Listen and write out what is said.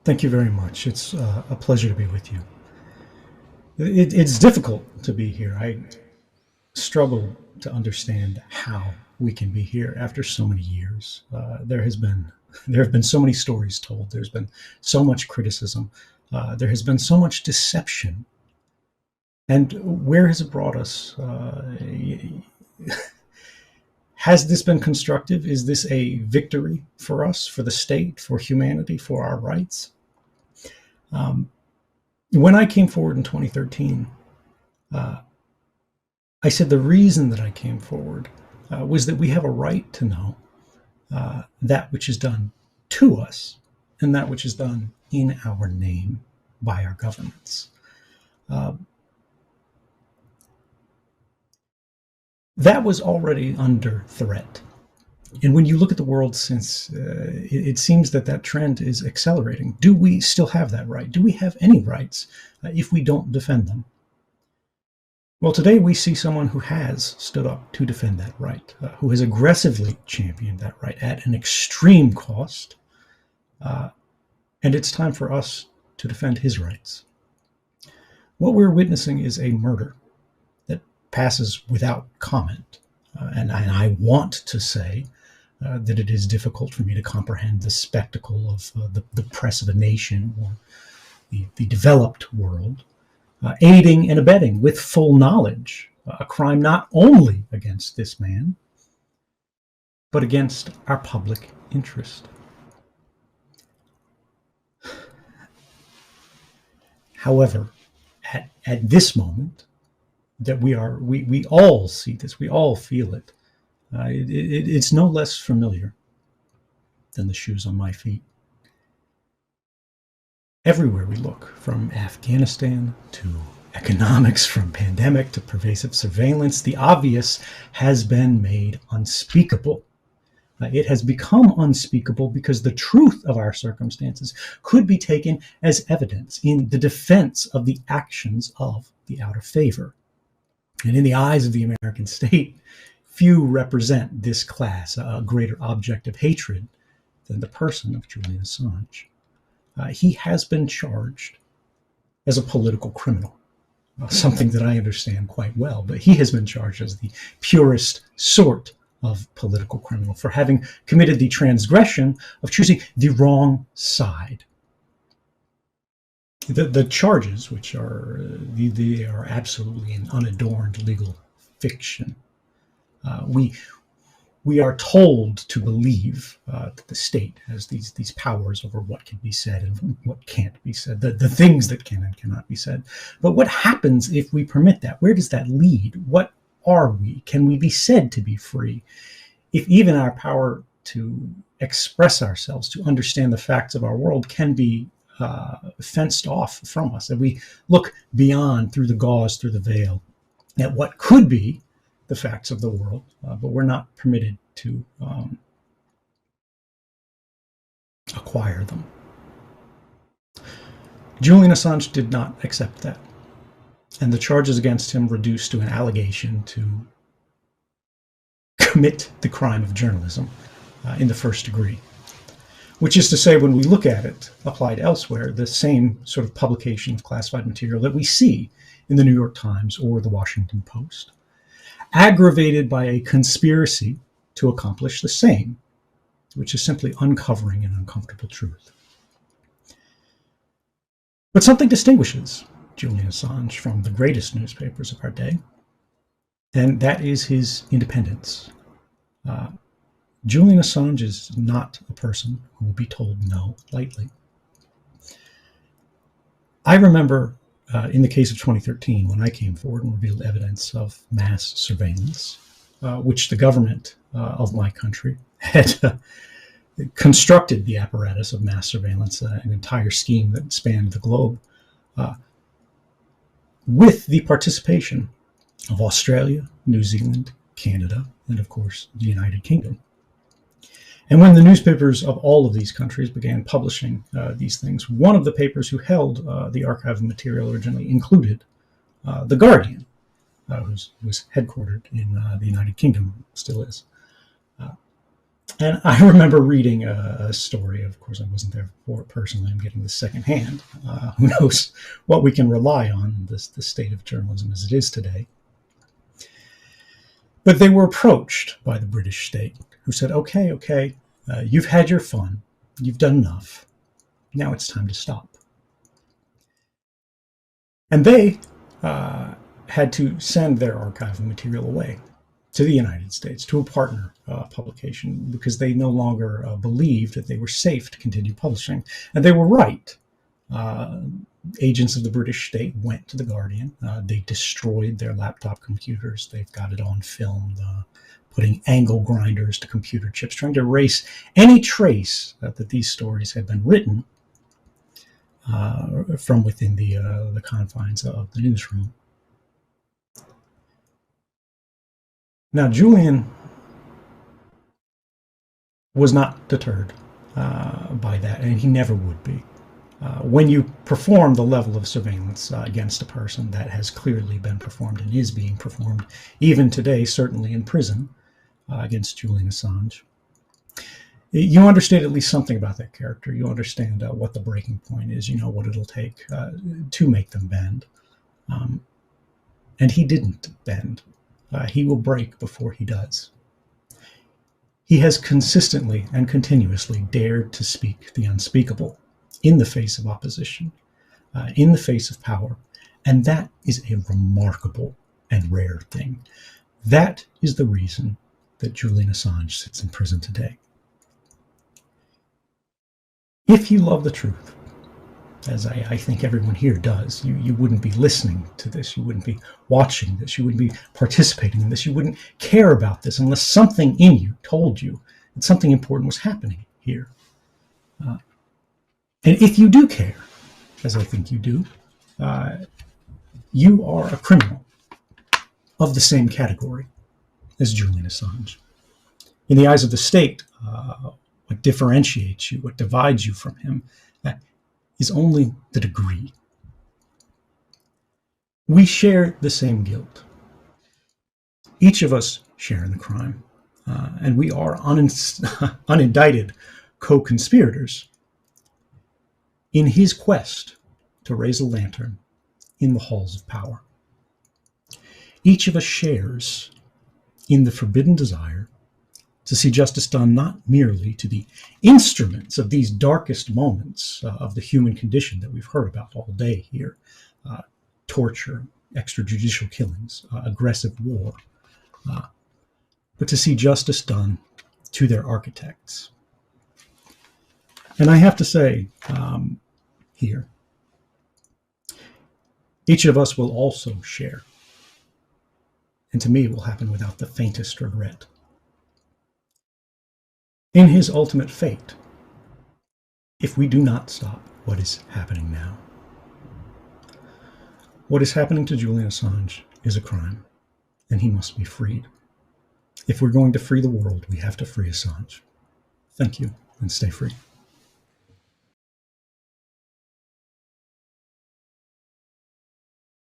Thank you very much. It's a pleasure to be with you. It's difficult to be here. I struggle to understand how we can be here after so many years. There have been so many stories told. There's been so much criticism. There has been so much deception. And where has it brought us? Has this been constructive? Is this a victory for us, for the state, for humanity, for our rights? When I came forward in 2013, I said the reason that I came forward was that we have a right to know that which is done to us and that which is done in our name by our governments. That was already under threat. And when you look at the world since, it seems that that trend is accelerating. Do we still have that right? Do we have any rights if we don't defend them? Well, today we see someone who has stood up to defend that right, who has aggressively championed that right at an extreme cost. And it's time for us to defend his rights. What we're witnessing is a murder that passes without comment. And I want to say that it is difficult for me to comprehend the spectacle of the press of a nation or the developed world aiding and abetting with full knowledge a crime not only against this man, but against our public interest. However, at this moment, that we all see this, we all feel it. It's no less familiar than the shoes on my feet. Everywhere we look, from Afghanistan to economics, from pandemic to pervasive surveillance, the obvious has been made unspeakable. It has become unspeakable because the truth of our circumstances could be taken as evidence in the defense of the actions of the outer favor. And in the eyes of the American state, few represent this class, a greater object of hatred than the person of Julian Assange. He has been charged as a political criminal, something that I understand quite well, but he has been charged as the purest sort of political criminal for having committed the transgression of choosing the wrong side. The charges, which are they are absolutely an unadorned legal fiction. We are told to believe that the state has these powers over what can be said and what can't be said, the things that can and cannot be said. But what happens if we permit that? Where does that lead? What are we? Can we be said to be free if even our power to express ourselves, to understand the facts of our world, can be fenced off from us? And we look beyond, through the gauze, through the veil, at what could be the facts of the world, but we're not permitted to acquire them. Julian Assange did not accept that, and the charges against him reduced to an allegation to commit the crime of journalism in the first degree, which is to say, when we look at it applied elsewhere, the same sort of publication of classified material that we see in the New York Times or the Washington Post, aggravated by a conspiracy to accomplish the same, which is simply uncovering an uncomfortable truth. But something distinguishes Julian Assange from the greatest newspapers of our day, and that is his independence. Julian Assange is not a person who will be told no lightly. I remember in the case of 2013, when I came forward and revealed evidence of mass surveillance, which the government of my country had constructed the apparatus of mass surveillance, an entire scheme that spanned the globe, with the participation of Australia, New Zealand, Canada, and of course, the United Kingdom. And when the newspapers of all of these countries began publishing these things, one of the papers who held the archive material originally included The Guardian, who was headquartered in the United Kingdom, still is. And I remember reading a story. Of course, I wasn't there for it personally. I'm getting this secondhand. Who knows what we can rely on, the state of journalism as it is today. But they were approached by the British state, who said, okay, you've had your fun. You've done enough. Now it's time to stop. And they had to send their archival material away to the United States, to a partner publication, because they no longer believed that they were safe to continue publishing. And they were right. Agents of the British state went to The Guardian. They destroyed their laptop computers. They've got it on film, putting angle grinders to computer chips, trying to erase any trace that these stories had been written from within the confines of the newsroom. Now, Julian was not deterred by that, and he never would be. When you perform the level of surveillance against a person that has clearly been performed and is being performed, even today, certainly in prison, against Julian Assange, you understand at least something about that character. You understand what the breaking point is. You know what it'll take to make them bend. And he didn't bend. He will break before he does. He has consistently and continuously dared to speak the unspeakable in the face of opposition, in the face of power, and that is a remarkable and rare thing. That is the reason that Julian Assange sits in prison today. If you love the truth, as I think everyone here does, you wouldn't be listening to this, you wouldn't be watching this, you wouldn't be participating in this, you wouldn't care about this unless something in you told you that something important was happening here. And if you do care, as I think you do, you are a criminal of the same category as Julian Assange. In the eyes of the state, what differentiates you, what divides you from him, is only the degree. We share the same guilt. Each of us share in the crime, and we are unindicted co-conspirators in his quest to raise a lantern in the halls of power. Each of us shares in the forbidden desire to see justice done not merely to the instruments of these darkest moments of the human condition that we've heard about all day here, torture, extrajudicial killings, aggressive war, but to see justice done to their architects. And I have to say here, each of us will also share, and to me it will happen without the faintest regret, in his ultimate fate, if we do not stop what is happening now. What is happening to Julian Assange is a crime, and he must be freed. If we're going to free the world, we have to free Assange. Thank you, and stay free.